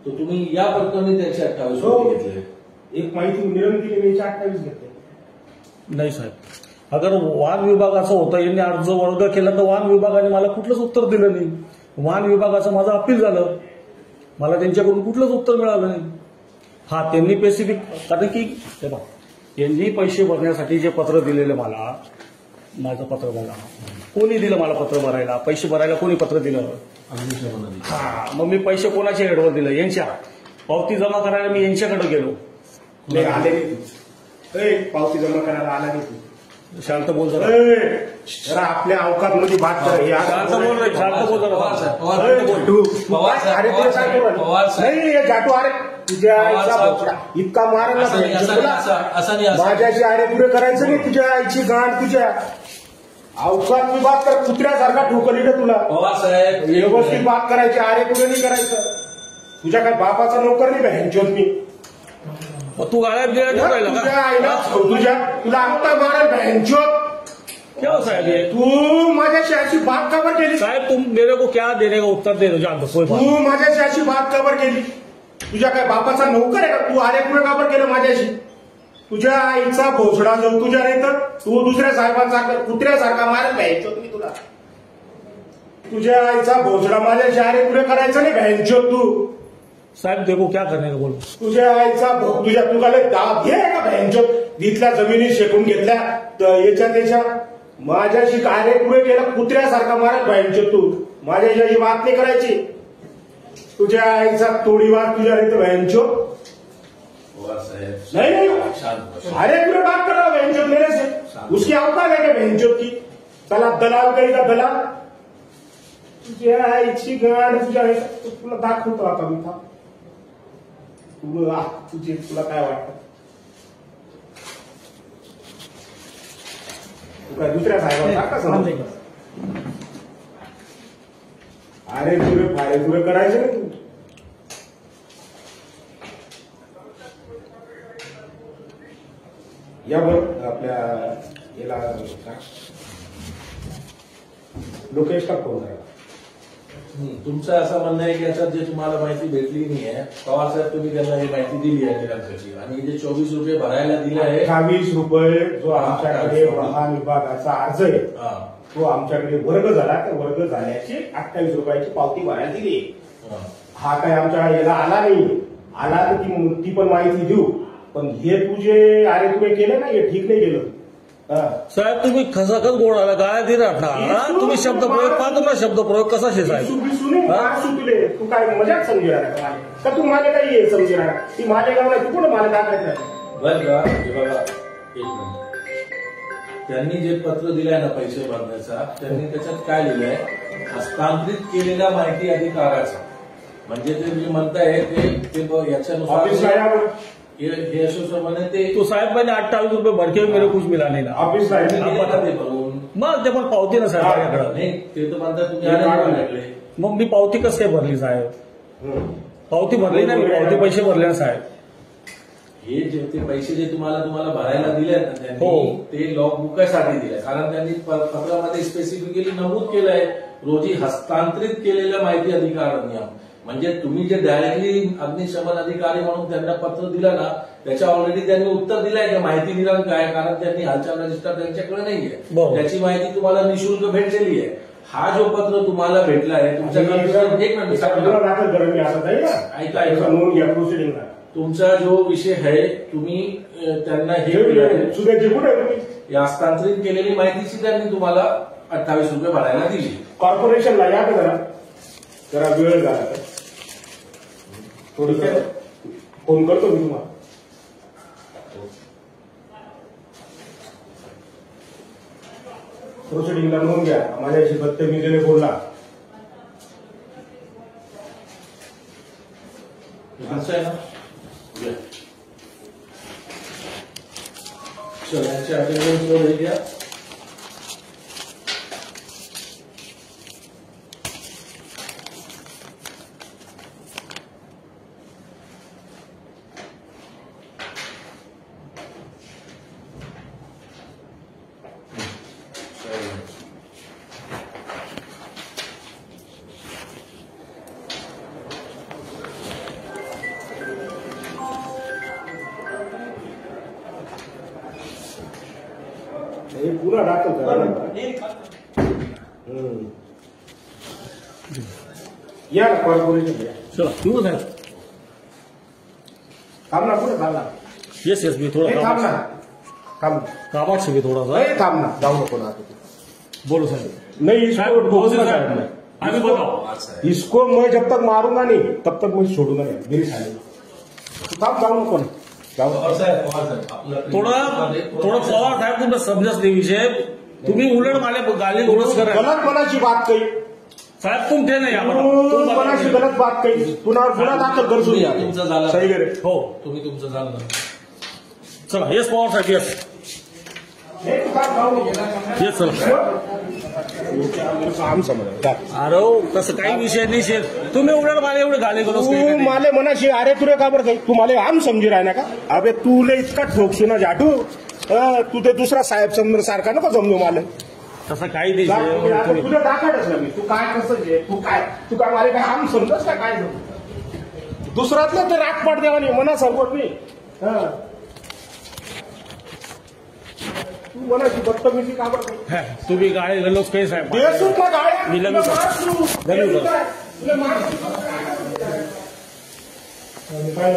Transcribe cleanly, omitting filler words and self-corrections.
तर तुम्ही या प्रकरणी त्याचे 28 रुपये घेतले. एक माहिती निर्णय केली मी 28 घेतले. नाही साहेब, अगर वाहन विभागाचं होतं, यांनी अर्ज वर्ग केला तर वाहन विभागाने मला कुठलंच उत्तर दिलं नाही. वाहन विभागाचं माझं अपील झालं, मला त्यांच्याकडून कुठलंच उत्तर मिळालं नाही. हा, त्यांनी स्पेसिफिक, कारण की हे बघा, यांनी पैसे भरण्यासाठी जे पत्र दिलेलं मला, माझं पत्र बघा, कोणी दिलं मला पत्र भरायला, पैसे भरायला कोणी पत्र दिलं? हा, मग मी पैसे कोणाच्या हेडवर दिलं? यांच्या. पावती जमा करायला मी यांच्याकडे गेलो. नाही आले नाही, पावती जमा करायला आला नाही. शांत बोल जरा. जरा आपल्या अवकात मध्ये बात करा. शांत बोल रे, शांत बोल जरा. नाही जाटू, अरे तुझ्या आईचा बोकडा इतका मारायला माझ्याशी अरे पुढे करायचं नाही. तुझ्या आईची गाण, तुझ्या अवकात मी बात कर. कुत्र्यासारखा ठोकली ना तुला. साहेब व्यवस्थित बात करायची, अरे पुढे नाही करायचं. तुझ्या काय बापाचा नोकर नाही बँचोत मी. तू गाड्यात गेला तुझ्या आईला तुझ्या तुला आत्ता मारेल बँचोत. क्या साहेब ये? तू माझ्याशी अशी बात कबर केली. साहेब तुम मेरे को क्या देने का उत्तर दे दो, जान दो. कोई बात. तू माझ्याशी अशी बात कबर केली. तुझ्या काय बापाचा नोकर आहे का? तू आरे पुढे काबर केलं माझ्याशी? तुझ्या आईचा भोसडा जाऊ तुझ्या नाही तर तू दुसऱ्या साहेबांसारखा कुत्र्यासारखा मारेल बँचोत मी तुला. तुझ्या आईचा भोसडा माझ्याशी आरे पुढे करायचं नाही बँचोत तू. साहेब देखो क्या करने का बोलो. तुझ्या आईचा तुझ्या तुला दाब घे का बँचोत. तिथल्या जमिनी शेकून घेतल्या याच्या त्याच्या. माझ्याशी कार्य पुढे केलं कुत्र्यासारखा मारत बँचोत तू. माझ्याशी बात नाही करायची. तुझ्या आईचा तोडीवार तुझ्या रीत बँचोत. नहीं नहीं अरे पूरे बात कर रहा हूँ बहनचोद मेरे से. उसकी औकात है क्या बहनचोद की? चला दलाल कहेगा दलाल. तुझ्या आईची गाड तुझ्या तुला दाखवतो आता मी. था तुला काय वाटतं? तू काय दुसऱ्या साहेबांसारखा समज. अरे पुरे फारे पुरे करायचे ना तू. यावर आपल्या याला लोकेशला फोन करा. तुमचं असं म्हणणं आहे की याच्यात जे तुम्हाला माहिती भेटली नाहीये, पवार साहेब तुम्ही त्यांना ही माहिती दिली आहे निरांशाची, आणि जे 24 रुपये भरायला दिले आहे, 28 रुपये जो आमच्याकडे वाहन विभागाचा अर्ज आहे तो आमच्याकडे वर्ग झाला. त्या वर्ग झाल्याची 28 रुपयाची पावती भरायला दिली. हा काय आमच्या याला आला नाही. आला तर ती पण माहिती देऊ. पण हे तुझे अरे तुम्ही केलं ना, हे ठीक नाही केलं. साहेब तुम्ही खसाखस बोलायला गाळ्या दे राहता. तुम्ही शब्द प्रयोग पाहतो ना, शब्द प्रयोग कसा शे साहेब. तुले तू काय मजाक समजू राहिला का? तू मला काही समजू राहिला. ती मालेगावला तू कोण मला टाकायचं? बरं का, हे बघा एक मिनिट. त्यांनी जे पत्र दिलंय ना पैसे भरण्याचा, त्यांनी त्याच्यात काय लिहिलंय? हस्तांतरित केलेल्या माहिती अधिकाराचा. म्हणजे ते जे म्हणताय ते याच्यानुसार ये असं म्हणते. तो साहेब मैंने 28 रुपये भर के मेरे कुछ मिला नहीं ना. ऑफिस ते भरून मग ते पण पावती ना साहेब माझ्याकडं. नाही, ते तर म्हणतात तुम्ही. मग मी पावती कसं काय भरली साहेब? पावती भरली नाही मी. पावती पैसे भरले ना साहेब. हे जे ते पैसे जे तुम्हाला भरायला दिले ना त्यांनी, ते लॉग बुकासाठी दिले. कारण त्यांनी पत्रामध्ये स्पेसिफिकली नमूद केलंय रोजी हस्तांतरित केलेल्या माहिती अधिकार नियम. म्हणजे तुम्ही जे डायरेक्टली अग्निशमन अधिकारी म्हणून त्यांना पत्र दिलं ना, त्याच्या ऑलरेडी त्यांनी उत्तर दिलंय की माहिती दिनांक काय, कारण त्यांनी हालचाल रजिस्टर त्यांच्याकडे नाहीये. त्याची माहिती तुम्हाला निशुल्क भेटलेली आहे. हा जो पत्र तुम्हाला भेटला आहे तुमच्याकडे, एक मिनिट ऐका, तुमचा जो विषय आहे तुम्ही त्यांना हे हस्तांतरित केलेली माहितीची त्यांनी तुम्हाला 28 रुपये भरायला दिली. कॉर्पोरेशनला या का जरा वेळ झाला तर थोडं फोन करतो मी तुम्हाला. प्रोसिडिंगला नोंद घ्या. माझ्याशी बदतमीजीने बोलला. असं आहे ना, यांच्या अटेंडन्स घ्या. गुन्हा दाखल करा ना. या ना कॉर्पोरेशन या. चला येऊ साहेब. थांब ना, पुढे थांब ना. येस येस मी ए, थोडा थांब ना, थांब. कामात शिवे थोडासा. ए, थांब ना, जाऊ नको ना. बोलो साहेब. नहीं, साहब, इसको बोलो ठोकना साहब. साहब. आगे बताओ. इसको मैं जब तक मारूंगा नहीं तब तक मैं छोड़ूंगा नहीं. मेरी साली थांब, जाऊ नको ना. जाऊ. पवार साहेब, आपलं थोडं पवार साहेब तुमचा समजत नाही विषय. तुम्ही उलट मला गाली गोळच करा गलत मनाची बात कही. साहेब तुम ते नाही तू मनाची गलत बात कही. पुन्हा गुन्हा दाखल करतो. तुमचं झालं. सही करे. हो तुम्ही तुमचं झालं ना. चला येस पवार साहेब येस हे तू थांब, जाऊ नको. येस चला. काम समज. अरे तसं काही विषय नाही शेत. तुम्ही उलट मला एवढे गाली तू गोळच माले मनाशी अरे तुरे का बरं काही तू माले आम समजी राहिना का. अबे तू लय इतका ठोकशी ना जाटू. तू ते दुसरा साहेब समोर सारखा नको समजू मला. तसं काही नाही जा, शेत. आता तुला दाखवतच ना मी. तू काय कसं जे तू काय माले काय आम समजस का काय. दुसऱ्यातलं तर राग पाड देवा नाही मना सांगत मी. तू मनाची बदतमीजी का बरं काही. हा, तुम्ही गाळी गलोच काही साहेब. देसूक ना काय. मी लगेच तुला मारस तू. लगेच तुला मारस. काय